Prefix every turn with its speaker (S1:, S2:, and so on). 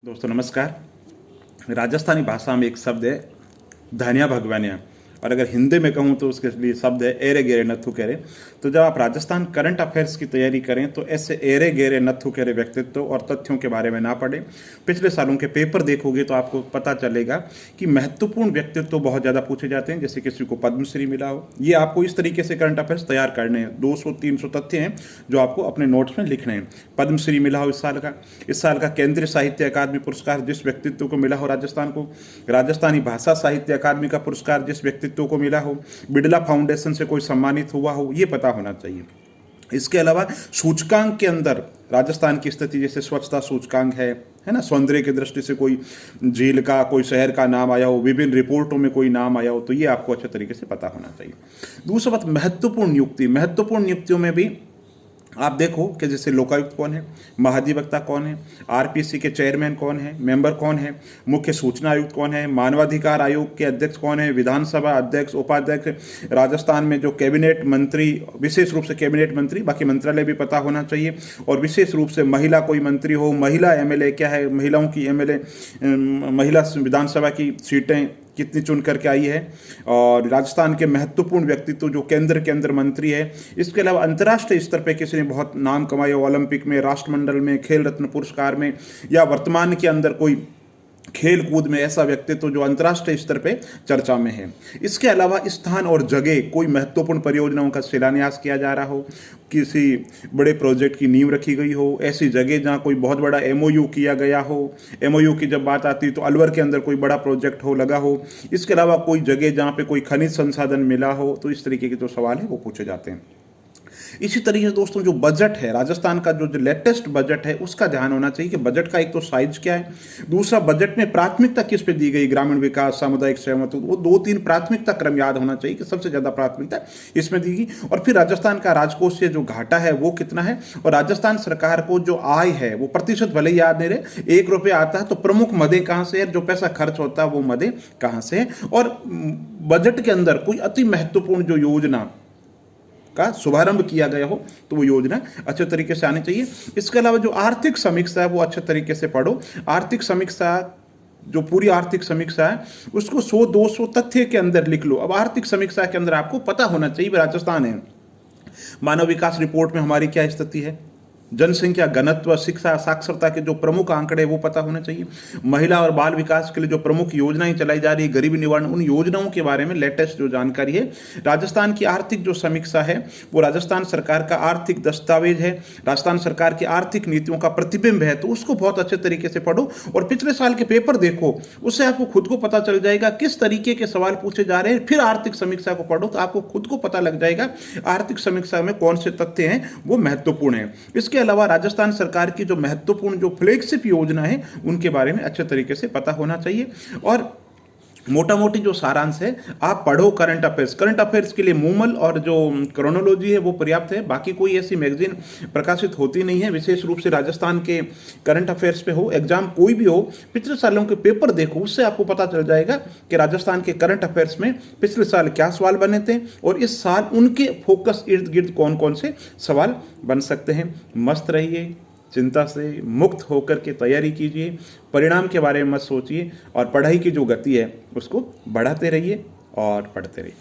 S1: दोस्तों नमस्कार। राजस्थानी भाषा में एक शब्द है धनिया भगवानिया, और अगर हिंदी में कहूँ तो उसके लिए शब्द है एरे गेरे नथु केरे। तो जब आप राजस्थान करंट अफेयर्स की तैयारी करें तो ऐसे एरे गेरे नथु केरे व्यक्तित्व और तथ्यों के बारे में ना पढ़ें। पिछले सालों के पेपर देखोगे तो आपको पता चलेगा कि महत्वपूर्ण व्यक्तित्व बहुत ज़्यादा पूछे जाते हैं, जैसे किसी को पद्मश्री मिला हो। ये आपको इस तरीके से करंट अफेयर्स तैयार करने हैं। 200-300 तथ्य हैं जो आपको अपने नोट्स में लिखने हैं। पद्मश्री मिला हो इस साल का केंद्रीय साहित्य अकादमी पुरस्कार जिस व्यक्तित्व को मिला हो राजस्थान को, राजस्थानी भाषा साहित्य अकादमी का पुरस्कार जिस व्यक्तित्व को मिला हो, बिड़ला फाउंडेशन से कोई सम्मानित हुआ हो, ये पता होना चाहिए। इसके अलावा सूचकांक के अंदर राजस्थान की स्थिति, जैसे स्वच्छता सूचकांक है ना, सौंदर्य की दृष्टि से कोई झील का, कोई शहर का नाम आया हो, विभिन्न रिपोर्टों में कोई नाम आया हो, तो ये आपको अच्छे तरीके से पता होना चाहिए। दूसरी बात, महत्वपूर्ण नियुक्तियों में भी आप देखो कि जैसे लोकायुक्त कौन है, महाधिवक्ता कौन है, आरपीसी के चेयरमैन कौन है, मेंबर कौन है, मुख्य सूचना आयुक्त कौन है, मानवाधिकार आयोग के अध्यक्ष कौन है, विधानसभा अध्यक्ष, उपाध्यक्ष, राजस्थान में जो कैबिनेट मंत्री, विशेष रूप से कैबिनेट मंत्री, बाकी मंत्रालय भी पता होना चाहिए, और विशेष रूप से महिला कोई मंत्री हो, महिला एमएलए क्या है, महिलाओं की एमएलए, महिला विधानसभा की सीटें कितनी चुन करके आई है, और राजस्थान के महत्वपूर्ण व्यक्तित्व जो केंद्र के अंदर मंत्री है। इसके अलावा अंतर्राष्ट्रीय स्तर पे किसी ने बहुत नाम कमाया, ओलंपिक में, राष्ट्रमंडल में, खेल रत्न पुरस्कार में, या वर्तमान के अंदर कोई खेल कूद में ऐसा व्यक्तित्व जो अंतर्राष्ट्रीय स्तर पे चर्चा में है। इसके अलावा स्थान और जगह, कोई महत्वपूर्ण परियोजनाओं का शिलान्यास किया जा रहा हो, किसी बड़े प्रोजेक्ट की नींव रखी गई हो, ऐसी जगह जहां कोई बहुत बड़ा एमओयू किया गया हो। एमओयू की जब बात आती है तो अलवर के अंदर कोई बड़ा प्रोजेक्ट हो लगा हो। इसके अलावा कोई जगह जहां पे कोई खनिज संसाधन मिला हो, तो इस तरीके के जो सवाल है वो पूछे जाते हैं। इसी तरीके से दोस्तों जो बजट है राजस्थान का, जो लेटेस्ट बजट है, उसका ध्यान होना चाहिए कि बजट का एक तो साइज क्या है, दूसरा बजट में प्राथमिकता किस पे दी गई, ग्रामीण विकास, सामुदायिक सहमति, वो 2-3 प्राथमिकता क्रम याद होना चाहिए कि सबसे ज्यादा प्राथमिकता इसमें दी गई। और फिर राजस्थान का राजकोषीय जो घाटा है वो कितना है, और राजस्थान सरकार को जो आय है वो प्रतिशत भले ही याद नहीं रहे, 1 रुपया आता है तो प्रमुख मदे कहां से है, जो पैसा खर्च होता है वो मदे कहां से है, और बजट के अंदर कोई अति महत्वपूर्ण जो योजना का शुभारंभ किया गया हो तो वो योजना अच्छे तरीके से आनी चाहिए। इसके अलावा जो आर्थिक समीक्षा है वो अच्छे तरीके से पढ़ो। आर्थिक समीक्षा, जो पूरी आर्थिक समीक्षा है उसको 100-200 तथ्य के अंदर लिख लो। अब आर्थिक समीक्षा के अंदर आपको पता होना चाहिए राजस्थान है, मानव विकास रिपोर्ट में हमारी क्या स्थिति है, जनसंख्या, घनत्व, शिक्षा, साक्षरता के जो प्रमुख आंकड़े वो पता होने चाहिए, महिला और बाल विकास के लिए जो प्रमुख योजनाएं चलाई जा रही है, गरीबी निवारण, उन योजनाओं के बारे में लेटेस्ट जो जानकारी है। राजस्थान की आर्थिक जो समीक्षा है वो राजस्थान सरकार का आर्थिक दस्तावेज है, राजस्थान सरकार की आर्थिक नीतियों का प्रतिबिंब है, तो उसको बहुत अच्छे तरीके से पढ़ो। और पिछले साल के पेपर देखो, उससे आपको खुद को पता चल जाएगा किस तरीके के सवाल पूछे जा रहे हैं। फिर आर्थिक समीक्षा को पढ़ो तो आपको खुद को पता लग जाएगा आर्थिक समीक्षा में कौन से तथ्य हैं वो महत्वपूर्ण है। इसके अलावा राजस्थान सरकार की जो महत्वपूर्ण जो फ्लैगशिप योजना है उनके बारे में अच्छे तरीके से पता होना चाहिए। और मोटा मोटी जो सारांश है, आप पढ़ो करंट अफेयर्स के लिए मूमल और जो क्रोनोलॉजी है वो पर्याप्त है। बाकी कोई ऐसी मैगजीन प्रकाशित होती नहीं है विशेष रूप से राजस्थान के करंट अफेयर्स पे हो। एग्जाम कोई भी हो, पिछले सालों के पेपर देखो, उससे आपको पता चल जाएगा कि राजस्थान के करंट अफेयर्स में पिछले साल क्या सवाल बने थे और इस साल उनके फोकस इर्द गिर्द कौन कौन से सवाल बन सकते हैं। मस्त रहिए, चिंता से मुक्त होकर के तैयारी कीजिए, परिणाम के बारे में मत सोचिए, और पढ़ाई की जो गति है उसको बढ़ाते रहिए और पढ़ते रहिए।